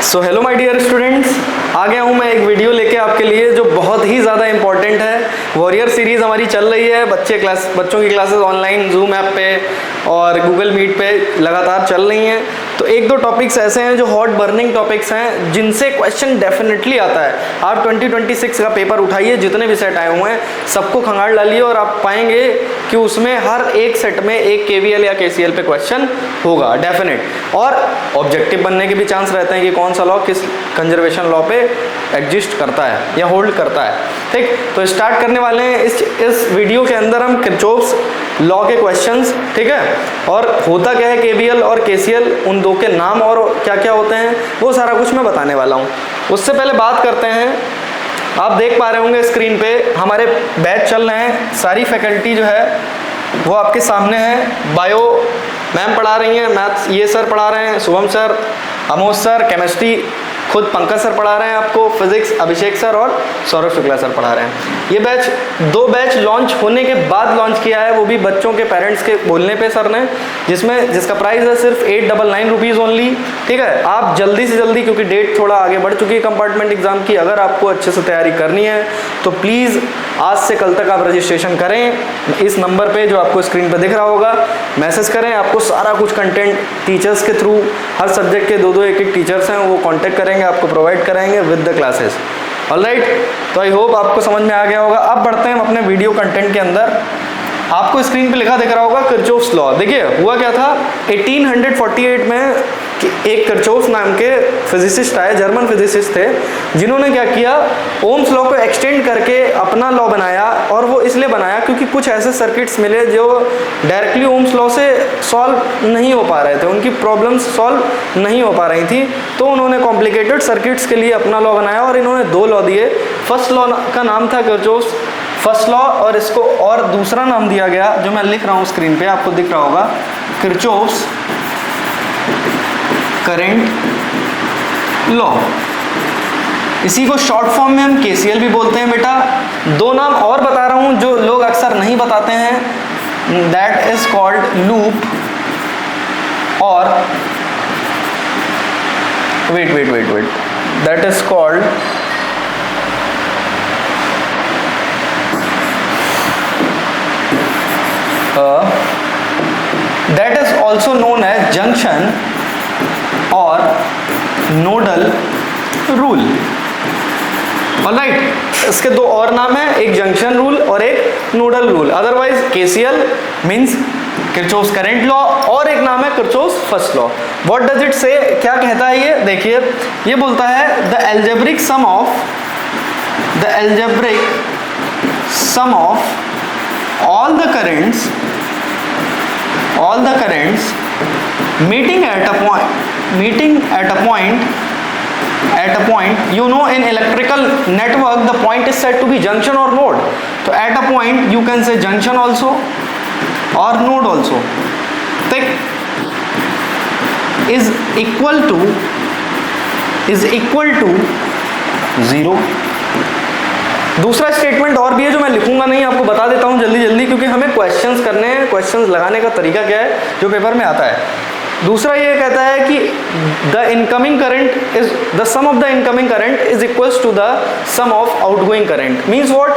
So hello my dear students, आ गया हूँ मैं एक वीडियो लेके आपके लिए जो बहुत ही ज़्यादा इंपॉर्टेंट है। वॉरियर सीरीज़ हमारी चल रही है, बच्चों की क्लासेस ऑनलाइन जूम ऐप पे और गूगल मीट पे लगातार चल रही हैं। तो एक दो टॉपिक्स ऐसे हैं जो हॉट बर्निंग टॉपिक्स हैं जिनसे क्वेश्चन डेफिनेटली आता है। आप 2026 का पेपर उठाइए, जितने भी सेट आए हुए हैं सबको खंगाल डालिए और आप पाएंगे कि उसमें हर एक सेट में एक केवीएल या केसीएल पे क्वेश्चन होगा डेफिनेट। और ऑब्जेक्टिव बनने के भी चांस रहते हैं कि कौन सा लॉ किस कंजर्वेशन लॉ पे एग्जिस्ट करता है या होल्ड करता है। ठीक, तो स्टार्ट करने वाले हैं इस वीडियो के अंदर हम किरचॉफ्स लॉ के क्वेश्चंस। ठीक है, और होता क्या है केवीएल और केसीएल, उन दो के नाम और क्या क्या होते हैं वो सारा कुछ मैं बताने वाला हूँ। उससे पहले बात करते हैं, आप देख पा रहे होंगे स्क्रीन पे हमारे बैच चल रहे हैं। सारी फैकल्टी जो है वो आपके सामने है। बायो मैम पढ़ा रही हैं, मैथ्स ये सर पढ़ा रहे हैं, Shubham sir, Amoj sir, chemistry खुद पंकज सर पढ़ा रहे हैं आपको, फिजिक्स अभिषेक सर और सौरभ शुक्ला सर पढ़ा रहे हैं। ये बैच 2 बैच लॉन्च होने के बाद लॉन्च किया है, वो भी बच्चों के पेरेंट्स के बोलने पे सर ने, जिसका प्राइस है सिर्फ 899 रुपीज़ ओनली। ठीक है, आप जल्दी से जल्दी, क्योंकि डेट थोड़ा आगे बढ़ चुकी है कंपार्टमेंट एग्जाम की, अगर आपको अच्छे से तैयारी करनी है तो प्लीज़ आज से कल तक आप रजिस्ट्रेशन करें। इस नंबर पे जो आपको स्क्रीन पे दिख रहा होगा मैसेज करें, आपको सारा कुछ कंटेंट टीचर्स के थ्रू, हर सब्जेक्ट के 2-2 एक-एक टीचर्स हैं, वो कांटेक्ट करेंगे, आपको प्रोवाइड कराएंगे विद द क्लासेस। ऑलराइट, तो आई होप आपको समझ में आ गया होगा। अब बढ़ते हैं अपने वीडियो कंटेंट के अंदर। आपको स्क्रीन पे लिखा दिख रहा होगा किरचॉफ्स लॉ। देखिए हुआ क्या था, 1848 में एक किरचॉफ नाम के फिजिसिस्ट आए, जर्मन फिजिसिस्ट थे, जिन्होंने क्या किया, ओम्स लॉ को एक्सटेंड करके अपना लॉ बनाया। और वो इसलिए बनाया क्योंकि कुछ ऐसे सर्किट्स मिले जो डायरेक्टली ओम्स लॉ से सॉल्व नहीं हो पा रहे थे, उनकी प्रॉब्लम्स सॉल्व नहीं हो पा रही थी। तो उन्होंने कॉम्प्लिकेटेड सर्किट्स के लिए अपना लॉ बनाया और इन्होंने 2 लॉ दिए। फर्स्ट लॉ का नाम था किरचॉफ्स फर्स्ट लॉ, और इसको और दूसरा नाम दिया गया जो मैं लिख रहा हूँ स्क्रीन पे, आपको दिख रहा होगा, किरचॉफ्स करंट लॉ। इसी को शॉर्ट फॉर्म में हम केसीएल भी बोलते हैं बेटा। 2 नाम और बता रहा हूं जो लोग अक्सर नहीं बताते हैं, दैट इज कॉल्ड लूप और wait that is called that is also known as junction और नोडल रूल। ऑलराइट, इसके 2 और नाम है, एक जंक्शन रूल और एक nodal rule. Otherwise KCL means Kirchhoff's current law और एक नाम है Kirchhoff's first law. What does it से, क्या कहता है ये, देखिए ये बोलता है the algebraic sum of all the currents meeting at a point, you know, in electrical network the point is said to be junction or node. So at a point you can say junction also or node also. Take is equal to 0। दूसरा statement और भी है जो मैं लिखूंगा नहीं, आपको बता देता हूं जल्दी क्योंकि हमें क्वेश्चंस करने हैं। क्वेश्चंस लगाने का तरीका क्या है जो पेपर में आता है। दूसरा ये कहता है कि the sum of the incoming current is equals to the sum of outgoing current. Means what,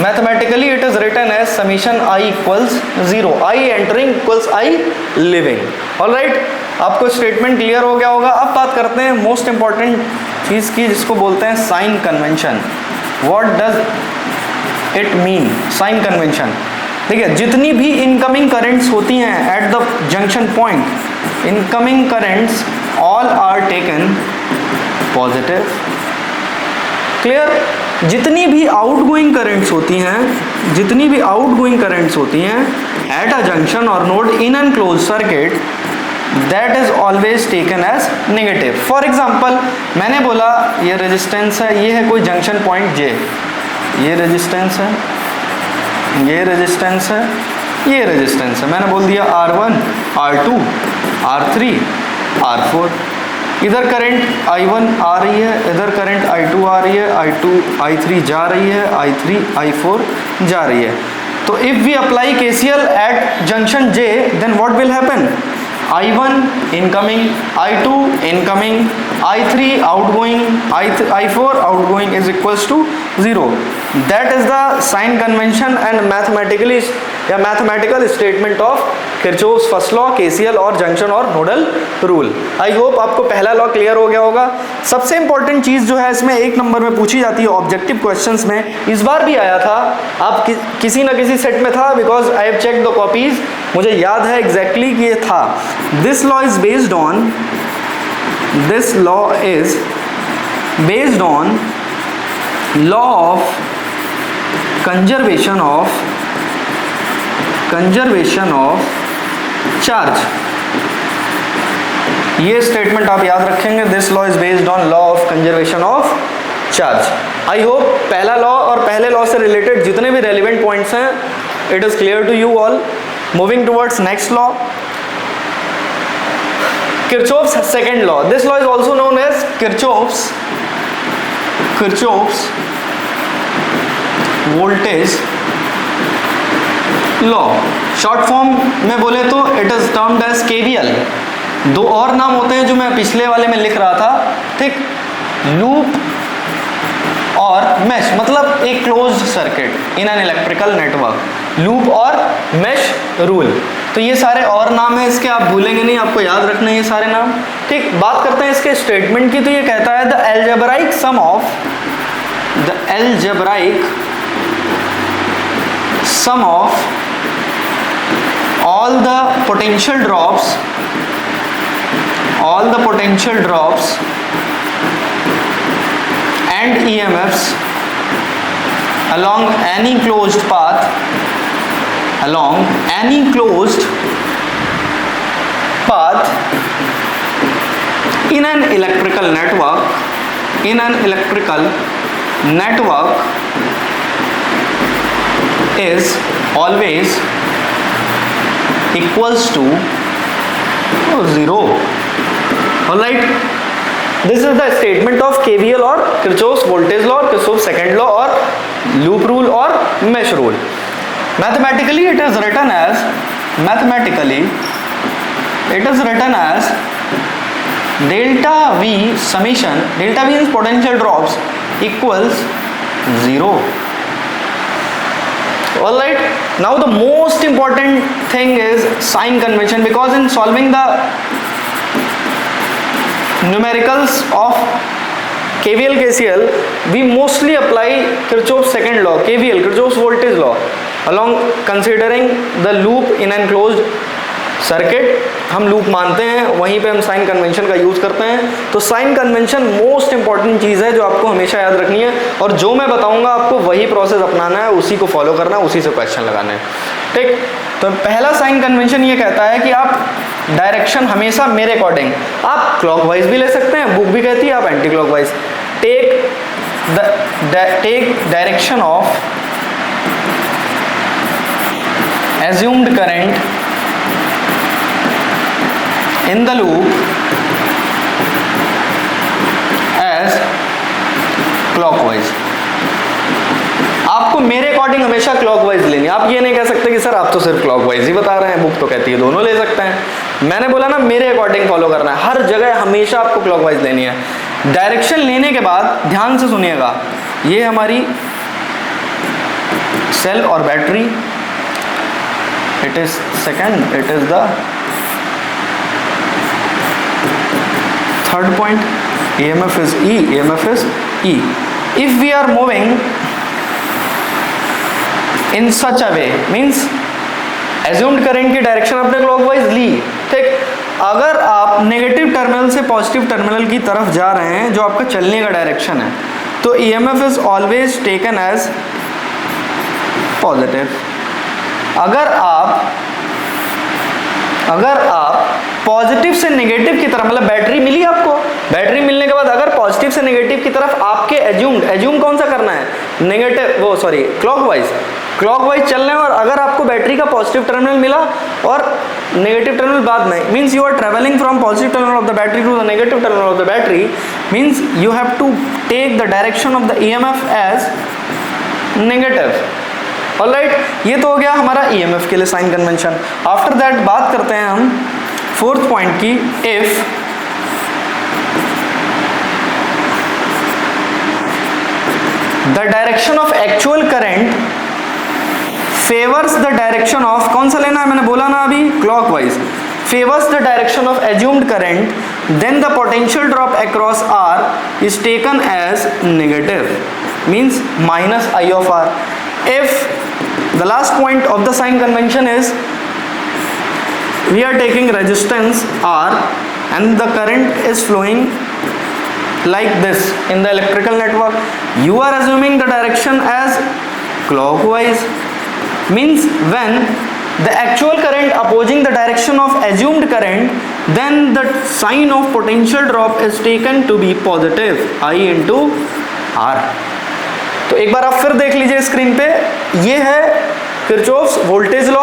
mathematically it is written as summation i equals 0, i entering equals i living. Alright, आपको statement clear हो गया होगा। अब बात करते हैं most important चीज की, जिसको बोलते हैं sign convention. What does it mean? Sign convention. ठीक है, जितनी भी इनकमिंग करंट्स होती हैं at the junction point, incoming currents all are taken positive. Clear, जितनी भी आउटगोइंग करंट्स होती हैं एट अ जंक्शन और node in an close circuit, that is always taken as negative. For example, मैंने बोला ये रेजिस्टेंस है, ये है कोई जंक्शन पॉइंट J, ये रेजिस्टेंस है, ये रेजिस्टेंस है, ये रेजिस्टेंस है। मैंने बोल दिया R1, R2, R3, R4। इधर करंट I1 आ रही है, इधर करंट I2 आ रही है, I3 जा रही है, I3, I4 जा रही है। तो if we apply KCL at junction J, then what will happen, I1 incoming, I2 incoming, I3 outgoing, I4 outgoing is equals to 0. That is the sign convention and mathematical statement of Kirchhoff's first law, KCL और junction और nodal rule. I hope आपको पहला law clear हो गया होगा. सबसे important चीज़ जो है इसमें 1 नंबर में पूछी जाती है ऑब्जेक्टिव क्वेश्चंस में, इस बार भी आया था, आप किसी ना किसी सेट में था, because I have check the copies, मुझे याद है एग्जैक्टली कि ये था. This law is based on law of conservation of charge. ये स्टेटमेंट आप याद रखेंगे. This law is based on law of conservation of charge. I hope पहला लॉ और पहले लॉ से रिलेटेड जितने भी रेलिवेंट पॉइंट्स हैं, it is clear to you all. Moving towards next law, Kirchhoff's second law. This law is also known as Kirchhoff's voltage law. Short form में बोले तो it is termed as KVL. 2 और नाम होते हैं जो मैं पिछले वाले में लिख रहा था, ठीक. लूप और मैश, मतलब एक closed circuit in an electrical network. Loop और मैश रूल. तो ये सारे और नाम हैं इसके, आप भूलेंगे नहीं, आपको याद रखना है ये सारे नाम, ठीक. बात करते हैं इसके स्टेटमेंट की. तो ये कहता है the algebraic sum of all the potential drops and EMFs along any closed path in an electrical network is always equals to 0. Alright, this is the statement of KVL or Kirchhoff's voltage law, Kirchhoff's second law or loop rule or mesh rule. Mathematically it is written as delta V summation, delta V is potential drops, equals 0. Alright, now the most important thing is sign convention, because in solving the numericals of KVL KCL we mostly apply Kirchhoff's second law, KVL, Kirchhoff's voltage law, along considering the loop in an closed circuit. हम loop मानते हैं, वहीं पे हम sign convention का use करते हैं. तो साइन कन्वेंशन मोस्ट इंपॉर्टेंट चीज़ है जो आपको हमेशा याद रखनी है, और जो मैं बताऊंगा आपको वही प्रोसेस अपनाना है, उसी को फॉलो करना है, उसी से क्वेश्चन लगाना है, ठीक. तो पहला साइन कन्वेंशन ये कहता है कि आप डायरेक्शन हमेशा मेरे अकॉर्डिंग, आप क्लॉकवाइज भी ले सकते हैं, बुक भी कहती है, आप anticlockwise. Take direction of assumed current in the loop as clockwise. आपको मेरे अकॉर्डिंग हमेशा क्लॉकवाइज लेनी है. आप ये नहीं कह सकते कि सर आप तो सिर्फ क्लॉकवाइज ही बता रहे हैं, बुक तो कहती है दोनों ले सकते हैं. मैंने बोला ना मेरे अकॉर्डिंग फॉलो करना है, हर जगह हमेशा आपको क्लॉकवाइज लेनी है. डायरेक्शन लेने के बाद ध्यान से सुनिएगा, ये हमारी सेल और battery, it is second, it is the third point, EMF is E. If we are moving in such a way, means assumed current की डायरेक्शन आपने क्लॉकवाइज ली, ठीक. अगर आप नेगेटिव टर्मिनल से पॉजिटिव टर्मिनल की तरफ जा रहे हैं, जो आपका चलने का डायरेक्शन है, तो EMF is always taken as positive. अगर आप पॉजिटिव से नेगेटिव की तरफ, मतलब बैटरी मिली आपको, बैटरी मिलने के बाद अगर पॉजिटिव से नेगेटिव की तरफ आपके एज्यूम कौन सा करना है, नेगेटिव, क्लॉकवाइज चलना है. और अगर आपको बैटरी का पॉजिटिव टर्मिनल मिला और नेगेटिव टर्मिनल बाद में, means you are travelling from positive terminal of the battery to the negative terminal of the battery, means you have to take the direction of the EMF as negative. Alright, ये तो हो गया हमारा EMF के लिए sign convention. After that बात करते हैं हम फोर्थ पॉइंट की, if the direction of actual current favours the direction of, कौन सा लेना है मैंने बोला ना अभी, clockwise, favors the direction of assumed current, then the potential drop across R is taken as negative, means minus I of R. If the last point of the sign convention is we are taking resistance R and the current is flowing like this in the electrical network, you are assuming the direction as clockwise, means when the actual current opposing the direction of assumed current, then the sign of potential drop is taken to be positive, I into R. तो एक बार आप फिर देख लीजिए screen पे, ये है Kirchhoff's voltage law,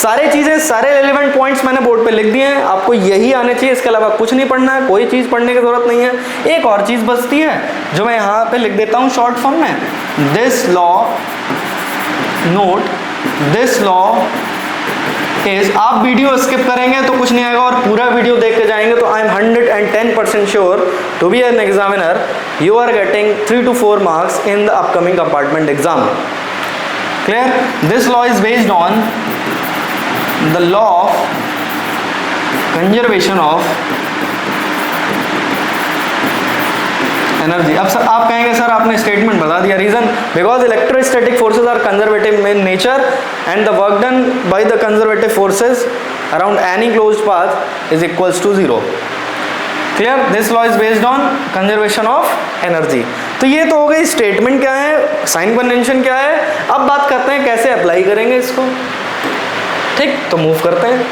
सारे चीजें, सारे रेलेवेंट पॉइंट्स मैंने बोर्ड पे लिख दिए हैं, आपको यही आने चाहिए, इसके अलावा कुछ नहीं पढ़ना है, कोई चीज पढ़ने की जरूरत नहीं है। एक और चीज बचती है जो मैं यहाँ पे लिख देता हूँ शॉर्ट फॉर्म में, this law, note this law is, आप वीडियो स्किप करेंगे तो कुछ नहीं आएगा और पूरा वीडियो देख के जाएंगे तो I am 110% sure to be an examiner you are getting 3 to 4 marks in the upcoming compartment exam. Clear? This law is based on the law of conservation of energy. अब सर आप कहेंगे sir आपने statement बता दिया, reason because electrostatic forces are conservative in nature and the work done by the conservative forces around any closed path is equals to 0। Clear? This law is based on conservation of energy. तो ये तो हो गई statement क्या है, sign convention क्या है। अब बात करते हैं कैसे अप्लाई करेंगे इसको। ठीक, तो मूव करते हैं।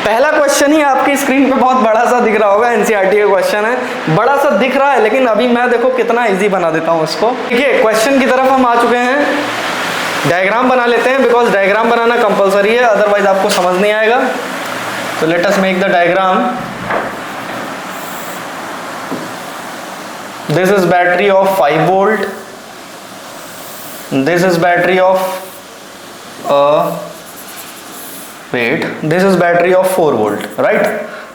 पहला क्वेश्चन ही आपकी स्क्रीन पे बहुत बड़ा सा दिख रहा होगा, एनसीईआरटी का क्वेश्चन है, बड़ा सा दिख रहा है, लेकिन अभी मैं देखो कितना इजी बना देता हूँ उसको। ठीक है, क्वेश्चन की तरफ हम आ चुके हैं। डायग्राम बना लेते हैं बिकॉज डायग्राम बनाना कंपलसरी है, अदरवाइज आपको समझ नहीं आएगा। तो let us make the diagram. This is battery of 5 volt, this is battery of this is battery of 4 volt, right?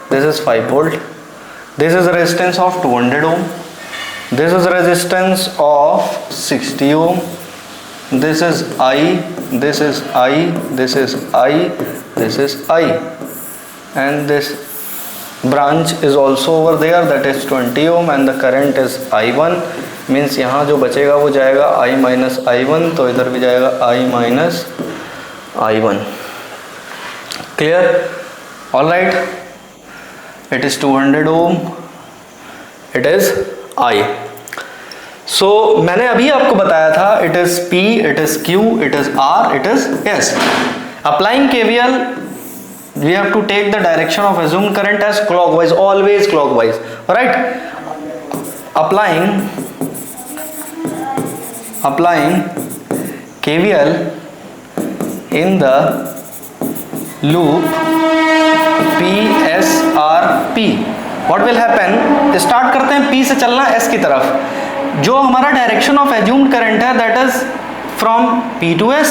This is 5 volt. This is resistance of 200 ohm. This is resistance of 60 ohm. This is I, this is I, this is I, this is I, and this branch is also over there, that is 20 ohm, and the current is I1, means यहाँ जो बचेगा वो जाएगा I minus I1, तो इधर भी जाएगा I minus I1। Clear? All right. It is 200 ohm. It is I. So मैंने अभी आपको बताया था it is P, it is Q, it is R, it is S. Applying KVL, we have to take the direction of assumed current as clockwise, always clockwise. Right? Applying KVL in the loop PSRP, what will happen? Start करते हैं P से चलना S की तरफ। जो हमारा direction of assumed current है that is from P to S,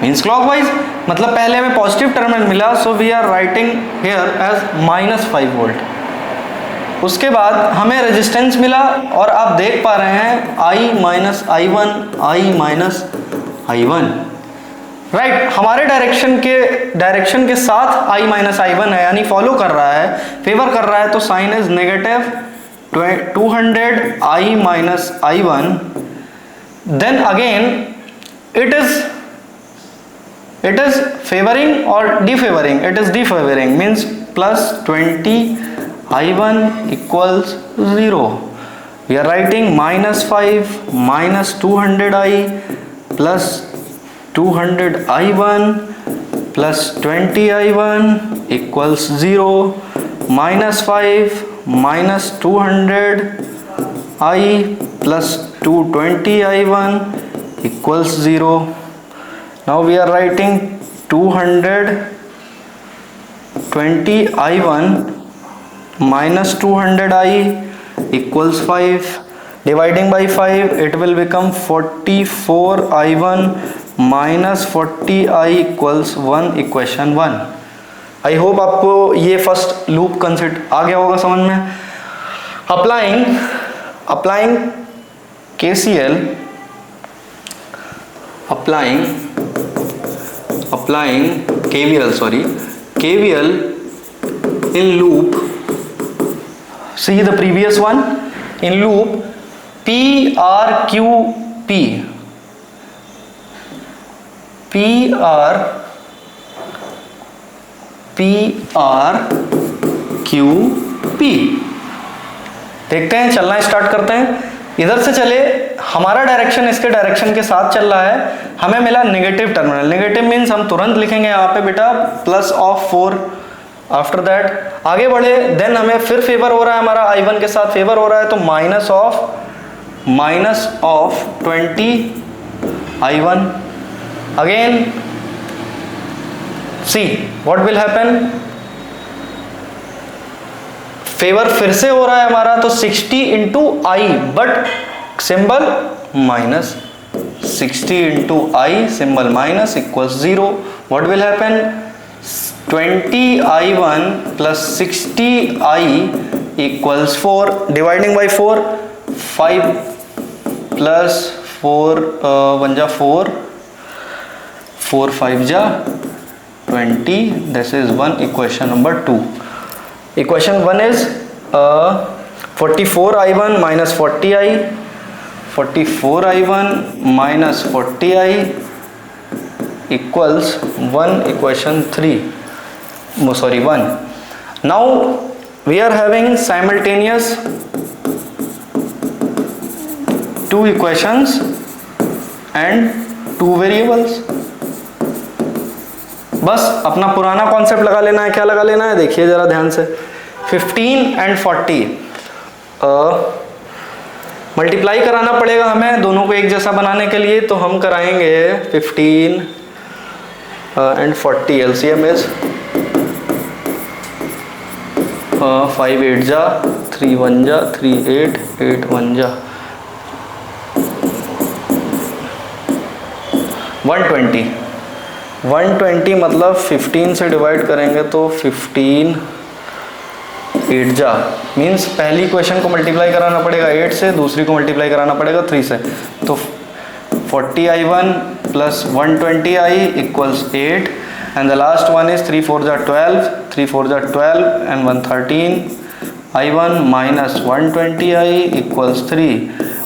means clockwise. मतलब पहले हमें पॉजिटिव टर्मिनल मिला, so we are writing here as -5 volt. उसके बाद हमें रेजिस्टेंस मिला और आप देख पा रहे हैं I minus I1, I minus I1, right. हमारे डायरेक्शन के साथ I माइनस I1 है, यानी फॉलो कर रहा है, फेवर कर रहा है, तो sign is negative 200 I minus I1। Then again it is favouring और disfavouring, it is disfavouring, means +20 I1 equals 0। We are writing -5 minus 200 I plus 200 I1 plus 20 I1 equals 0, -5 minus 200 I plus 220 I1 equals 0. Now we are writing 220 I1 minus 200 I equals 5. Dividing by 5, it will become 44 I1 minus 40 I equals 1, equation 1. I hope आपको ये first loop concept आ गया होगा समझ में। Applying KCL, applying KVL in loop, see the previous one, in loop PRQP, देखते हैं, चलना start करते हैं। इधर से चले, हमारा डायरेक्शन इसके डायरेक्शन के साथ चल रहा है, हमें मिला नेगेटिव टर्मिनल। नेगेटिव मीन्स हम तुरंत लिखेंगे यहाँ पे बेटा +4। आफ्टर दैट आगे बढ़े, देन हमें फिर फेवर हो रहा है, हमारा I1 के साथ फेवर हो रहा है, तो minus of 20 I1। Again see what will happen, favour फिर से हो रहा है हमारा, तो 60 into I, but symbol minus, 60 into I symbol minus equals 0। What will happen, 20I1 plus 60I equals 4, dividing by 4, 5 plus 4 1 जा 4, 4 5 जा 20, this is 1 equation number 2। Equation 1 is 44I1 minus 40I, 44I1 minus 40I equals 1 equation 3, sorry 1. Now we are having simultaneous two equations and two variables. बस अपना पुराना concept लगा लेना है। क्या लगा लेना है, देखिए जरा ध्यान से, 15 एंड 40 मल्टीप्लाई कराना पड़ेगा हमें दोनों को एक जैसा बनाने के लिए, तो हम कराएंगे 15 एंड 40, LCM इज 5 8 जा 3 1 जा 3 8 8 1 जा 120 मतलब 15 से डिवाइड करेंगे तो 15 8 जा, मीन्स पहली इक्वेशन को मल्टीप्लाई कराना पड़ेगा 8 से, दूसरी को मल्टीप्लाई कराना पड़ेगा 3 से, तो 40I1 plus 120I equals 8, and the last one is 3 4 जा 12, 3 4 जा 12 and 1 13I1 minus 120I equals 3।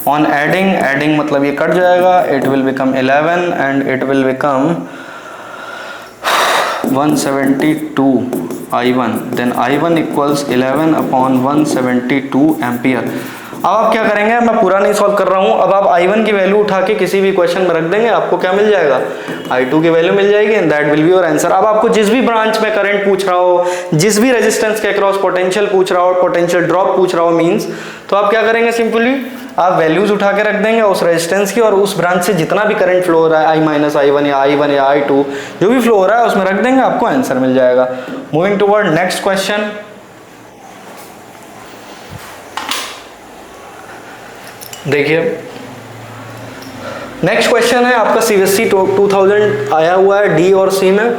On adding मतलब ये कट जाएगा, it will become 11 and it will become 172I1, then I1 equals 11 upon 172 ampere. अब आप क्या करेंगे, मैं पूरा नहीं सॉल्व कर रहा हूँ, अब आप I1 की वैल्यू उठा के किसी भी इक्वेशन में रख देंगे, आपको क्या मिल जाएगा, I2 की वैल्यू मिल जाएगी, and that will be your answer. अब आपको जिस भी ब्रांच में करंट पूछ रहा हो, जिस भी रेजिस्टेंस के अक्रॉस पोटेंशियल पूछ रहा हो, पोटेंशियल ड्रॉप पूछ रहा हो मीन्स, तो आप क्या करेंगे, सिंपली आप वैल्यूज उठा के रख देंगे उस रेजिस्टेंस की, और उस ब्रांच से जितना भी करंट फ्लो हो रहा है, I माइनस I1 या I1 या I2 जो भी फ्लो हो रहा है उसमें रख देंगे, आपको आंसर मिल जाएगा। मूविंग टुवर्ड नेक्स्ट क्वेश्चन, देखिए नेक्स्ट क्वेश्चन है आपका CBSE 2000 आया हुआ है D और C में।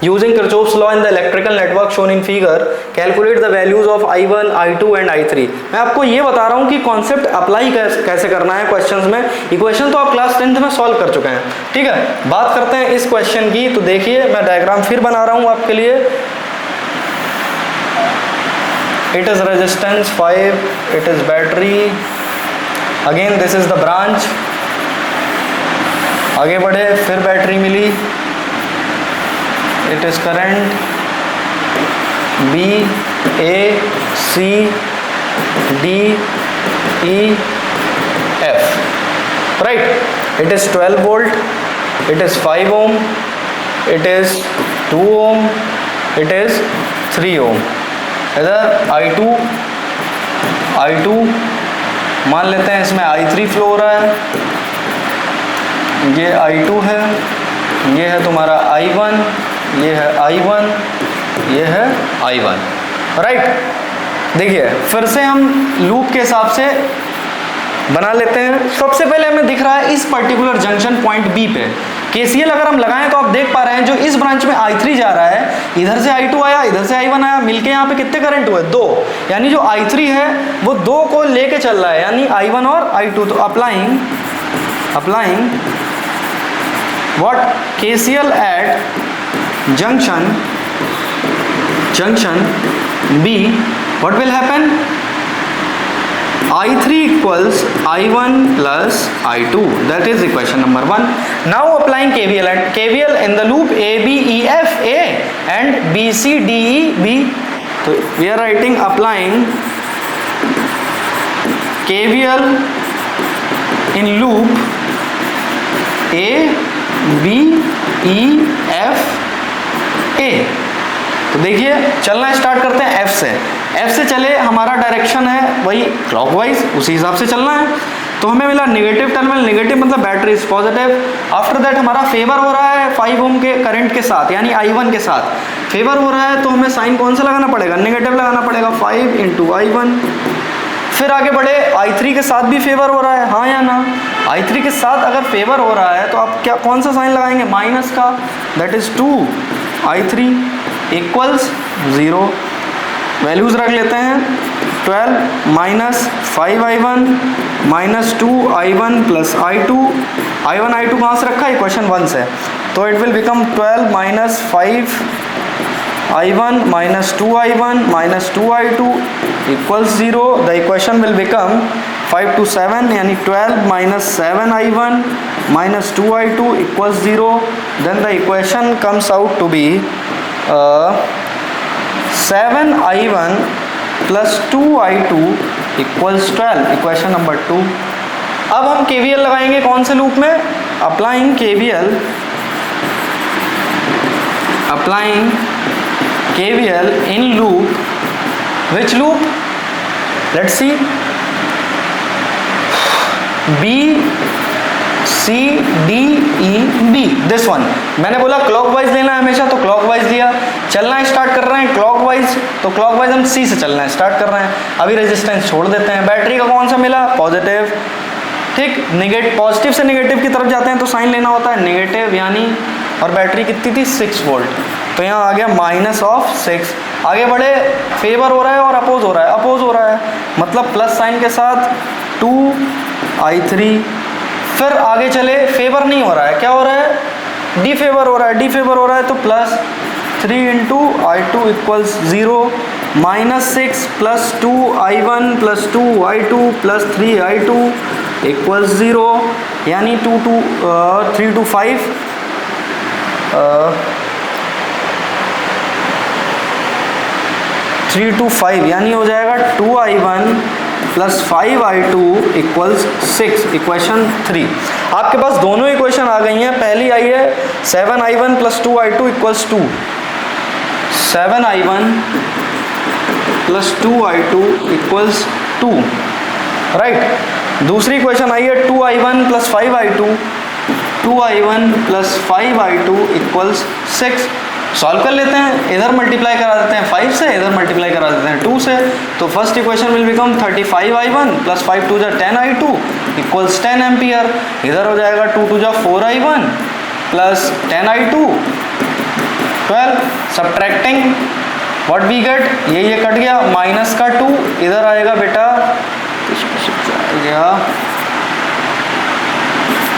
Using Kirchhoff's law in the electrical network shown in figure, calculate the values of I1, I2 and I3। मैं आपको ये बता रहा हूँ कि कॉन्सेप्ट अप्लाई कैसे करना है क्वेश्चंस में। इक्वेशन तो आप क्लास 10th में सॉल्व कर चुके हैं, ठीक है। बात करते हैं इस क्वेश्चन की, तो देखिए मैं डायग्राम फिर बना रहा हूँ आपके लिए। It is resistance 5, it is battery, again this is the branch, आगे बढ़े फिर बैटरी मिली, it is current B A C D E F, right? It is 12 volt, it is 5 ohm, it is 2 ohm, it is 3 ohm। इधर I2 मान लेते हैं इसमें I3 flow हो रहा है, ये I2 है, ये है तुम्हारा I1, ये है I1, ये है I1, राइट। देखिए फिर से हम लूप के हिसाब से बना लेते हैं। सबसे पहले हमें दिख रहा है इस पर्टिकुलर जंक्शन पॉइंट B पे, KCL अगर हम लगाएं तो आप देख पा रहे हैं जो इस ब्रांच में I3 जा रहा है, इधर से I2 आया, इधर से I1 आया, मिलके यहाँ पे कितने करंट हुए? 2। यानी जो I3 है वो 2 को लेके चल रहा है, यानी I1 और I2। तो applying what? KCL at junction B, what will happen? I3 equals I1 plus I2. That is equation number 1. Now applying KVL and KVL in the loop ABEF A and BCDE B. So we are writing applying KVL in loop ABEF A. तो देखिए चलना start करते हैं F से चले, हमारा direction है वही क्लॉकवाइज, उसी हिसाब से चलना है। तो हमें मिला नेगेटिव टर्मिनल, नेगेटिव मतलब battery is positive. After that हमारा फेवर हो रहा है 5 ओम के करंट के साथ, यानी I1 के साथ फेवर हो रहा है, तो हमें साइन कौन सा लगाना पड़ेगा? नेगेटिव लगाना पड़ेगा, 5 × I1। फिर आगे बढ़े, I3 के साथ भी फेवर हो रहा है, हाँ या ना? I3 के साथ अगर फेवर हो रहा है तो आप क्या कौन सा साइन लगाएंगे? माइनस का, that is 2I3 equals 0। Values रख लेते हैं, 12 minus 5I1 minus 2I1 plus I2। I1 I2 कहाँ से रखा है? इक्वेशन 1 से। तो it will become 12 minus 5I1 minus 2I1 minus 2I2 equals 0। The equation will become 5 to 7, यानी 12 minus 7I1 minus 2I2 equals 0। Then the equation comes out to be 7I1 plus 2I2 equals 12, equation number 2। अब हम KVL लगाएंगे कौन से loop में? Applying KVL in loop, which loop? Let's see, B C D E B, this one. मैंने बोला clockwise लेना है हमेशा, तो क्लॉकवाइज लिया। चलना स्टार्ट कर रहे हैं क्लॉकवाइज, तो क्लॉकवाइज हम C से चलना स्टार्ट कर रहे हैं। अभी रेजिस्टेंस छोड़ देते हैं। बैटरी का कौन सा मिला? पॉजिटिव, ठीक। नेगेटिव, पॉजिटिव से नेगेटिव की तरफ जाते हैं तो साइन लेना होता है नेगेटिव, यानी, और बैटरी कितनी थी? 6 वोल्ट, तो यहाँ आ गया -6। आगे बढ़े, फेवर हो रहा है और अपोज हो रहा है, मतलब प्लस साइन के साथ 2I3। फिर आगे चले, फेवर नहीं हो रहा है, क्या हो रहा है? डी फेवर हो रहा है, तो plus 3 × I2 equals 0, -6 plus 2I1 plus 2I2 plus 3I2 equals 0, यानी 3 to 5 3 to 5, यानी हो जाएगा 2I1 plus 5I2 equals 6, equation 3। आपके पास दोनों इक्वेशन आ गई हैं। पहली आई है 7I1 plus 2I2 equals 2, 7I1 plus 2I2 equals 2, right. दूसरी इक्वेशन आई है 2I1 plus 5I2, 2I1 plus 5I2 equals 6। Solve कर लेते हैं, इधर मल्टीप्लाई करा देते हैं 5 से, इधर मल्टीप्लाई करा देते हैं 2 से। तो first equation will become 35I1 plus 5 2 जा 10I2 इक्वल्स 10 एम्पियर। इधर हो जाएगा 2 2 जा 4I1 plus 10I2 12। Subtracting what we get, ये कट गया, माइनस का 2 इधर आएगा बेटा, गया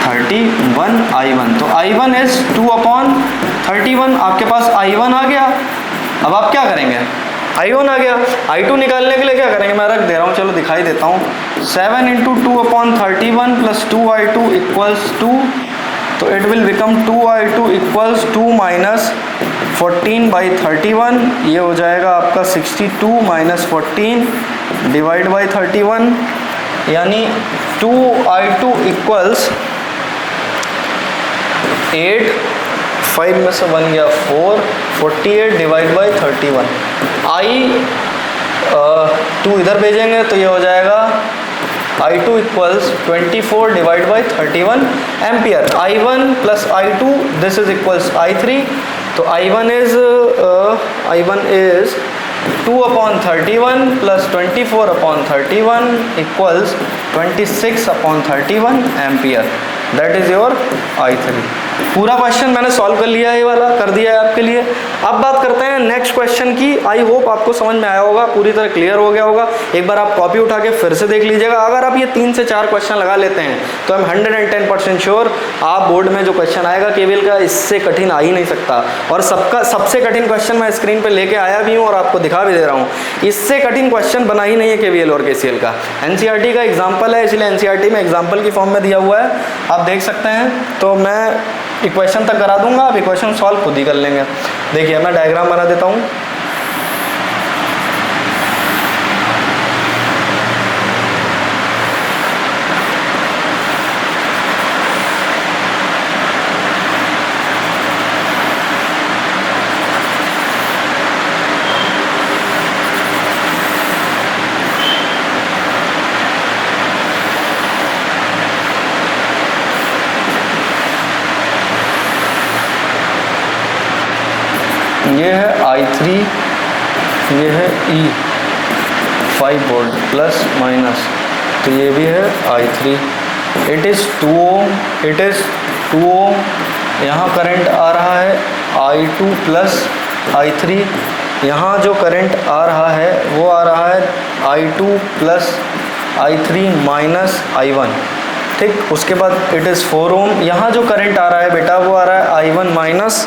31I1। तो I1 इज 2/31। आपके पास I1 आ गया। अब आप क्या करेंगे? I1 आ गया, I2 निकालने के लिए क्या करेंगे? मैं रख दे रहा हूँ, चलो दिखाई देता हूँ। 7 × 2/31 प्लस 2I2 इक्वल्स 2, तो it will become 2I2 equals 2 minus 14/31। ये हो जाएगा आपका 62 माइनस 14 डिवाइड बाई 31, यानी 2I2 इक्वल्स 8, 5 में से 1 गया 4, 48 डिवाइड बाई 31। I2 इधर भेजेंगे तो ये हो जाएगा I2 equals 24 divide by 31 ampere. I1 plus I2 this is equals I3। तो I1 is 2/31 plus 24/31 equals 26/31 ampere. That is your I3। पूरा क्वेश्चन मैंने सॉल्व कर लिया है, ये वाला कर दिया है आपके लिए। अब बात करते हैं नेक्स्ट क्वेश्चन की। आई होप आपको समझ में आया होगा, पूरी तरह क्लियर हो गया होगा। एक बार आप कॉपी उठा के फिर से देख लीजिएगा। अगर आप ये 3 से 4 क्वेश्चन लगा लेते हैं तो हम 110% श्योर आप बोर्ड में जो क्वेश्चन आएगा केवीएल का, इससे कठिन आ ही नहीं सकता। और सबसे कठिन क्वेश्चन मैं स्क्रीन पर लेके आया भी हूँ और आपको दिखा भी दे रहा हूँ। इससे कठिन क्वेश्चन बना ही नहीं है केवीएल और केसीएल का। एनसीईआरटी का एग्जाम्पल है, इसलिए एनसीईआरटी में एग्जाम्पल की फॉर्म में दिया हुआ है, आप देख सकते हैं। तो मैं इक्वेशन तक करा दूंगा, आप इक्वेशन सॉल्व खुद ही कर लेंगे। देखिए मैं डायग्राम बना देता हूँ। ये है I3, ये है E 5 वोल्ट प्लस माइनस, तो ये भी है I3। It is 2 ohm, it is 2 ohm. यहाँ करंट आ रहा है I2 प्लस I3। यहाँ जो करंट आ रहा है वो आ रहा है I2 plus I3 minus I1, ठीक। उसके बाद इट इज़ 4 ओम। यहाँ जो करंट आ रहा है बेटा वो आ रहा है I1 माइनस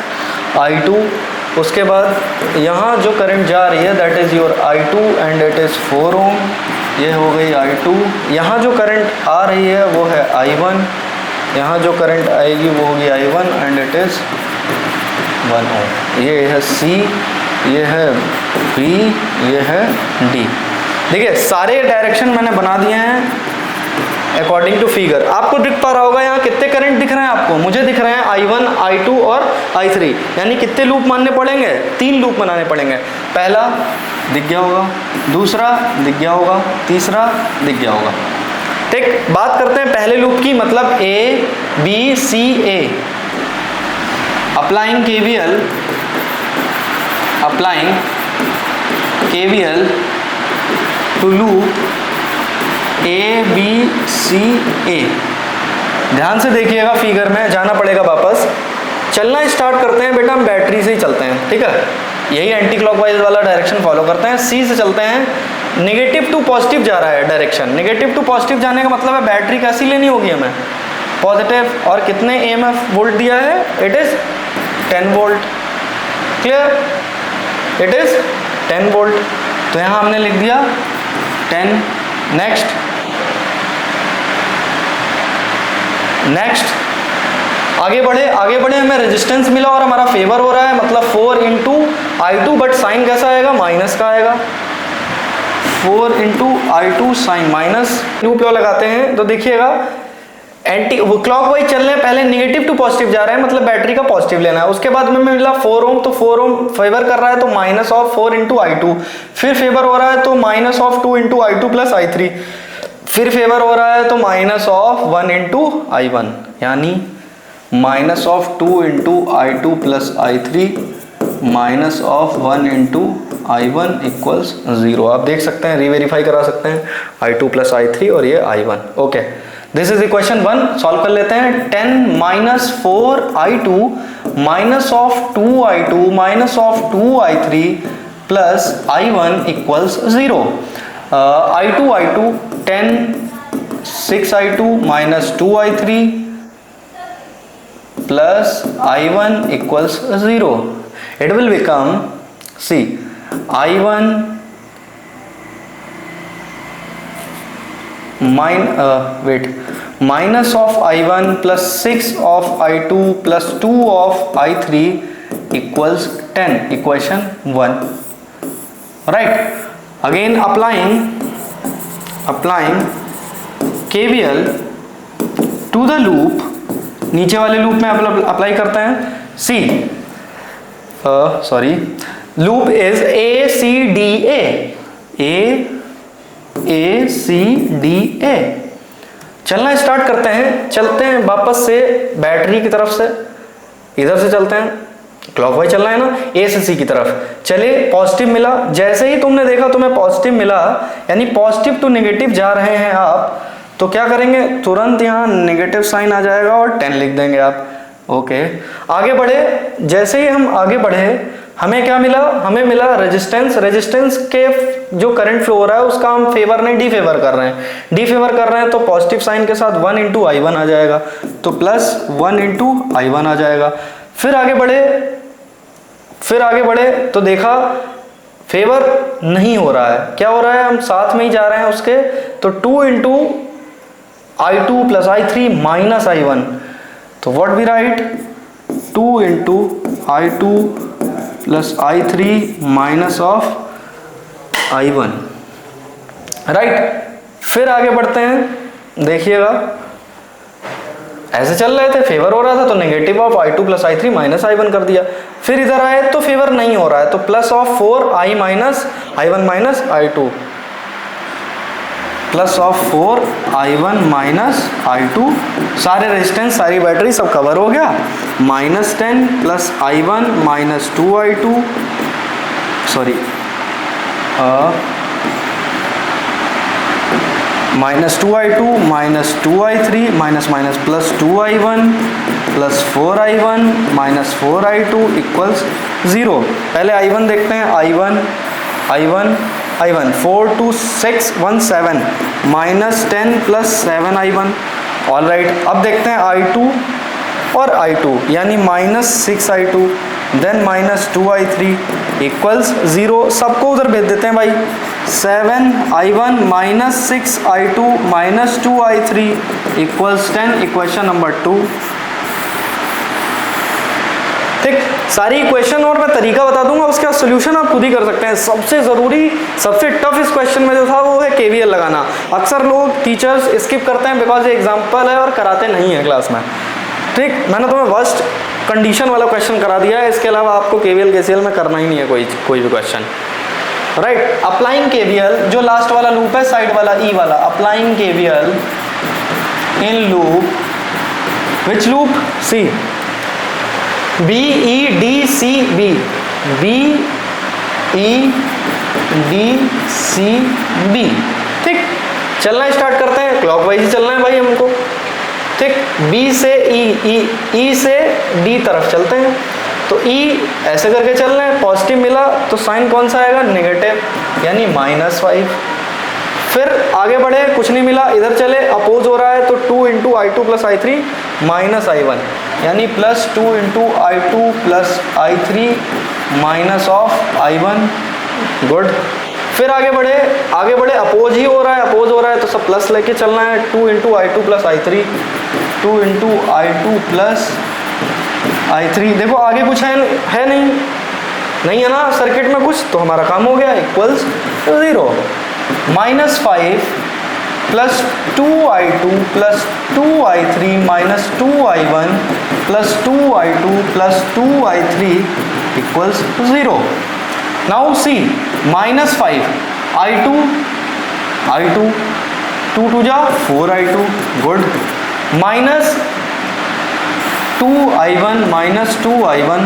I2। उसके बाद यहाँ जो करंट जा रही है that is your I2 and it is 4 ओम, ये हो गई I2। यहाँ जो करंट आ रही है वो है I1, यहाँ जो करंट आएगी वो होगी I1 एंड इट इज़ 1 ओम। ये है C, ये है B, ये है D। देखिए सारे डायरेक्शन मैंने बना दिए हैं अकॉर्डिंग टू फिगर। आपको दिख पा रहा होगा यहाँ कितने करंट दिख रहे हैं आपको, मुझे दिख रहे हैं I1, I2 और I3। यानी कितने लूप मानने पड़ेंगे, 3 लूप बनाने पड़ेंगे। पहला दिख गया होगा, दूसरा दिख गया होगा, तीसरा दिख गया होगा, ठीक। बात करते हैं पहले लूप की, मतलब A B C A। Applying KVL to loop A B C A। ध्यान से देखिएगा, फिगर में जाना पड़ेगा वापस। चलना स्टार्ट करते हैं बेटा, हम बैटरी से ही चलते हैं, ठीक है। यही एंटी क्लॉकवाइज वाला डायरेक्शन फॉलो करते हैं। C से चलते हैं, नेगेटिव टू पॉजिटिव जा रहा है डायरेक्शन। नेगेटिव टू पॉजिटिव जाने का मतलब है बैटरी कैसी लेनी होगी हमें, पॉजिटिव। और कितने EMF वोल्ट दिया है, it is 10 volt, clear. It is 10 volt, तो यहाँ हमने लिख दिया 10। नेक्स्ट आगे बढ़े, हमें रेजिस्टेंस मिला और हमारा फेवर हो रहा है, मतलब 4 इंटू I2, बट साइन कैसा आएगा, माइनस का आएगा। 4 into I2 sign minus. Loop law लगाते हैं तो देखिएगा एंटी क्लॉकवाइज चल रहे हैं, पहले नेगेटिव टू पॉजिटिव जा रहा है, मतलब बैटरी का पॉजिटिव लेना है। उसके बाद में मिला 4 ओम, तो 4 ओम फेवर कर रहा है तो माइनस ऑफ 4 इंटू I2। फिर फेवर हो रहा है तो minus of 2 into I2 plus I3। फिर फेवर हो रहा है तो माइनस ऑफ 1 इंटू I1, यानी minus of 2 into I2 plus I3 minus of 1 into I1 equals 0। आप देख सकते हैं, रीवेरीफाई करा सकते हैं, I2 प्लस I3 और ये I1। Okay, this is equation 1। Solve कर लेते हैं। 10 minus 4 I2 minus of 2 I2 minus of 2 I3 plus I1 equals 0। I2 10 6 I2 minus 2 I3 plus I1 equals 0. It will become, see, I1 minus of I1 plus 6 of I2 plus 2 of I3 equals 10. Equation 1. Right. Again applying KVL to the loop. नीचे वाले loop में apply करते हैं। C loop is A C D A. चलना start करते हैं। चलते हैं वापस से बैटरी की तरफ से, इधर से चलते हैं, क्लॉकवाइज चलना है ना, ए से सी की तरफ। चले, पॉजिटिव मिला। जैसे ही तुमने देखा तुम्हें पॉजिटिव मिला, यानी पॉजिटिव टू नेगेटिव जा रहे हैं आप, तो क्या करेंगे, तुरंत यहाँ नेगेटिव साइन आ जाएगा और 10 लिख देंगे आप। ओके आगे बढ़े, जैसे ही हम आगे बढ़े हमें क्या मिला, हमें मिला रेजिस्टेंस। रेजिस्टेंस के जो करंट फ्लो हो रहा है उसका हम फेवर नहीं डी फेवर कर रहे हैं, डी फेवर कर रहे हैं तो पॉजिटिव साइन के साथ 1 इंटू I1 आ जाएगा, तो प्लस 1 इंटू I1 आ जाएगा। फिर आगे बढ़े तो देखा फेवर नहीं हो रहा है, क्या हो रहा है, हम साथ में ही जा रहे हैं उसके, तो 2 into I2 plus I3 minus I1, तो what we write 2 into I2 plus I3 minus of I1, right. फिर आगे बढ़ते हैं, देखिएगा ऐसे चल रहे थे, फेवर हो रहा था तो negative of I2 plus I3 minus I1 कर दिया। फिर इधर आए तो फेवर नहीं हो रहा है तो plus of 4I minus I1 minus I2, plus of 4I1 minus I2, सारे रेजिस्टेंस सारी बैटरी सब कवर हो गया, minus 10 plus I1 minus 2I2 sorry minus 2I2 minus 2I3 minus minus plus 2I1 plus 4I1 minus 4I2 equals 0। पहले I1 देखते हैं, I1 4 2 6 1 7 minus 10 plus 7I1, all right. अब देखते हैं I2 और I2 यानी minus 6I2 then minus 2I3 equals 0। सबको उधर भेज देते हैं भाई, 7I1 minus 6I2 minus 2I3 equals 10, equation number 2। ठीक, सारी इक्वेशन और मैं तरीका बता दूंगा, उसका सोल्यूशन आप खुद ही कर सकते हैं। सबसे जरूरी सबसे टफ इस क्वेश्चन में जो था वो है KVL लगाना। अक्सर लोग टीचर्स स्किप करते हैं बिकॉज ये एग्जाम्पल है और कराते नहीं है क्लास में। ठीक, मैंने तुम्हें वर्स्ट कंडीशन वाला क्वेश्चन करा दिया है, इसके अलावा आपको KVL KCL में करना ही नहीं है कोई भी क्वेश्चन, राइट। अप्लाइंग KVL, जो लास्ट वाला लूप है साइड वाला ई वाला, applying KVL in loop, which loop, see, BEDCB, BEDCB। ठीक, चलना स्टार्ट करते हैं, क्लॉकवाइज ही चलना है भाई हमको। ठीक, B से E से D तरफ चलते हैं, तो E ऐसे करके चल रहे हैं, पॉजिटिव मिला तो साइन कौन सा आएगा, नेगेटिव, यानी -5। फिर आगे बढ़े, कुछ नहीं मिला, इधर चले, अपोज हो रहा है तो 2 into I2 plus I3 minus I1, यानी plus 2 into I2 plus I3 minus of I1, good. फिर आगे बढ़े अपोज ही हो रहा है तो सब प्लस लेके चलना है, 2 into I2 plus I3, 2 into I2 plus I3। देखो आगे कुछ है नहीं है ना सर्किट में कुछ, तो हमारा काम हो गया, equals 0। -5 plus 2I2 plus 2I3 minus 2I1 plus 2I2 plus 2I3 equals 0। Now see, -5 I2 2 2 जा 4I2, good, minus 2I1 minus 2I1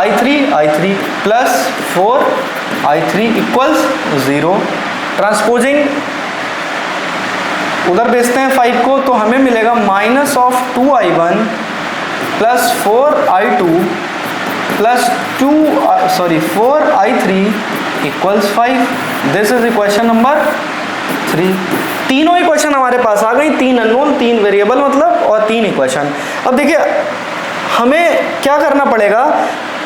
I3 plus 4I3 equals 0। Transposing उधर भेजते हैं 5 को, तो हमें मिलेगा minus of 2I1 plus 4I2 plus 4I3 equals 5। This is equation number 3। तीनों equation हमारे पास आ गई, 3 अननोन, 3 वेरिएबल मतलब, और 3 इक्वेशन। अब देखिए हमें क्या करना पड़ेगा,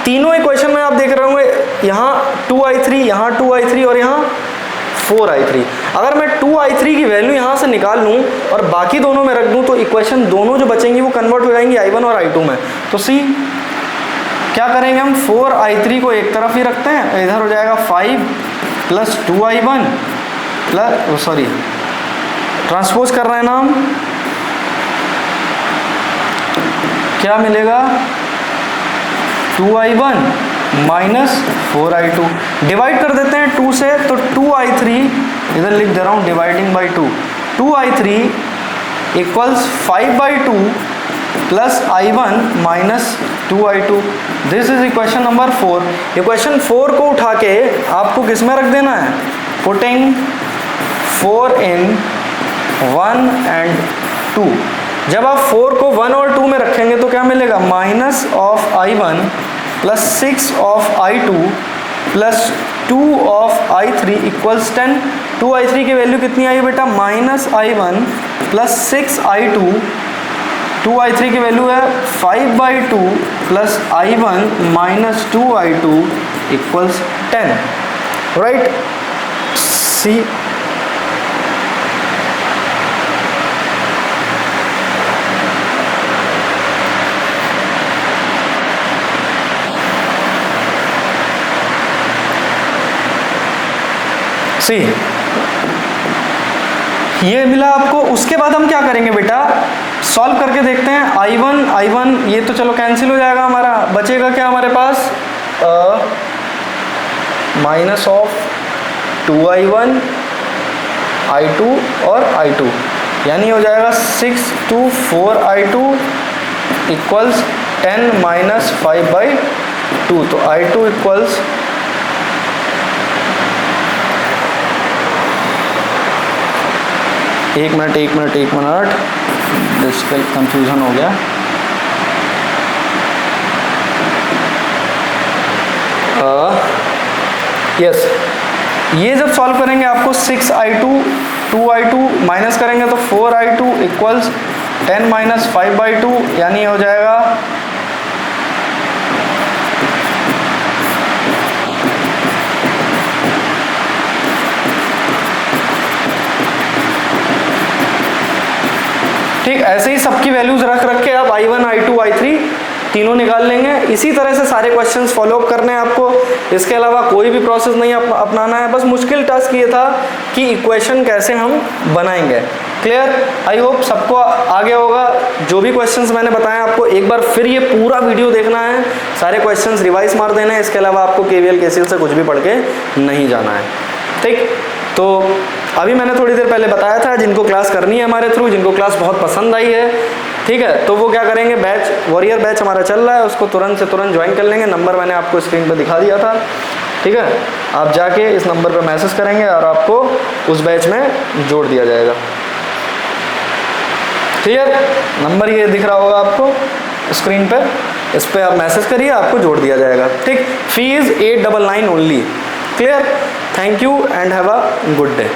तीनों इक्वेशन में आप देख रहे होंगे यहाँ 2I3, यहाँ 2I3 और यहाँ 4I3। अगर मैं 2I3 की वैल्यू यहाँ से निकाल लूँ और बाकी दोनों में रख दूँ तो इक्वेशन दोनों जो बचेंगी वो कन्वर्ट हो जाएंगी I1 और I2 में। तो सी क्या करेंगे हम, 4I3 को एक तरफ ही रखते हैं, इधर हो जाएगा 5 plus 2I1 plus sorry transpose कर रहे हैं ना हम, क्या मिलेगा 2I1 माइनस 4I2, डिवाइड कर देते हैं 2 से, तो 2I3 इधर लिख दे रहा हूँ dividing by 2, 2I3 equals 5/2 plus I1 minus 2I2। This is equation number 4। Equation 4 को उठा के आपको किस में रख देना है, पुटिंग 4 in 1 and 2, जब आप 4 को 1 और 2 में रखेंगे तो क्या मिलेगा, minus of I1 plus 6 of I2 plus 2 of I3 equals 10। 2I3 की वैल्यू कितनी आई बेटा, minus I1 plus 6I2, 2I3 की वैल्यू है 5/2 plus I1 minus 2I2 equals 10, right. See see ये मिला आपको। उसके बाद हम क्या करेंगे बेटा, सॉल्व करके देखते हैं। I1 ये तो चलो कैंसिल हो जाएगा हमारा, बचेगा क्या हमारे पास, माइनस ऑफ 2I1 I2 और I2, यानी हो जाएगा 6 to 4I2 इक्वल्स 10 माइनस 5/2। तो I2 इक्वल्स एक मिनट डिस्प्ले कंफ्यूजन हो गया। यस, ये जब सॉल्व करेंगे आपको 6I2 2I2 माइनस करेंगे तो 4I2 इक्वल्स 10 माइनस 5/2, यानी हो जाएगा ठीक। ऐसे ही सबकी वैल्यूज रख के आप I1 I2 I3 तीनों निकाल लेंगे। इसी तरह से सारे क्वेश्चंस फॉलो अप करने हैं आपको, इसके अलावा कोई भी प्रोसेस नहीं अपनाना है। बस मुश्किल टास्क ये था कि इक्वेशन कैसे हम बनाएंगे। क्लियर, आई होप सबको आ गया होगा। जो भी क्वेश्चंस मैंने बताया आपको एक बार फिर ये पूरा वीडियो देखना है, सारे क्वेश्चंस रिवाइज मार देना है। इसके अलावा आपको KVL KCL से कुछ भी पढ़ के नहीं जाना है, ठीक। तो अभी मैंने थोड़ी देर पहले बताया था, जिनको क्लास करनी है हमारे थ्रू, जिनको क्लास बहुत पसंद आई है, ठीक है, तो वो क्या करेंगे, बैच वॉरियर बैच हमारा चल रहा है, उसको तुरंत से तुरंत ज्वाइन कर लेंगे। नंबर मैंने आपको स्क्रीन पर दिखा दिया था, ठीक है। आप जाके इस नंबर पर मैसेज करेंगे और आपको उस बैच में जोड़ दिया जाएगा। क्लियर, नंबर ये दिख रहा होगा आपको स्क्रीन पर, इस पर आप मैसेज करिए, आपको जोड़ दिया जाएगा, ठीक। Fees 899 only. Clear, thank you and have a good day.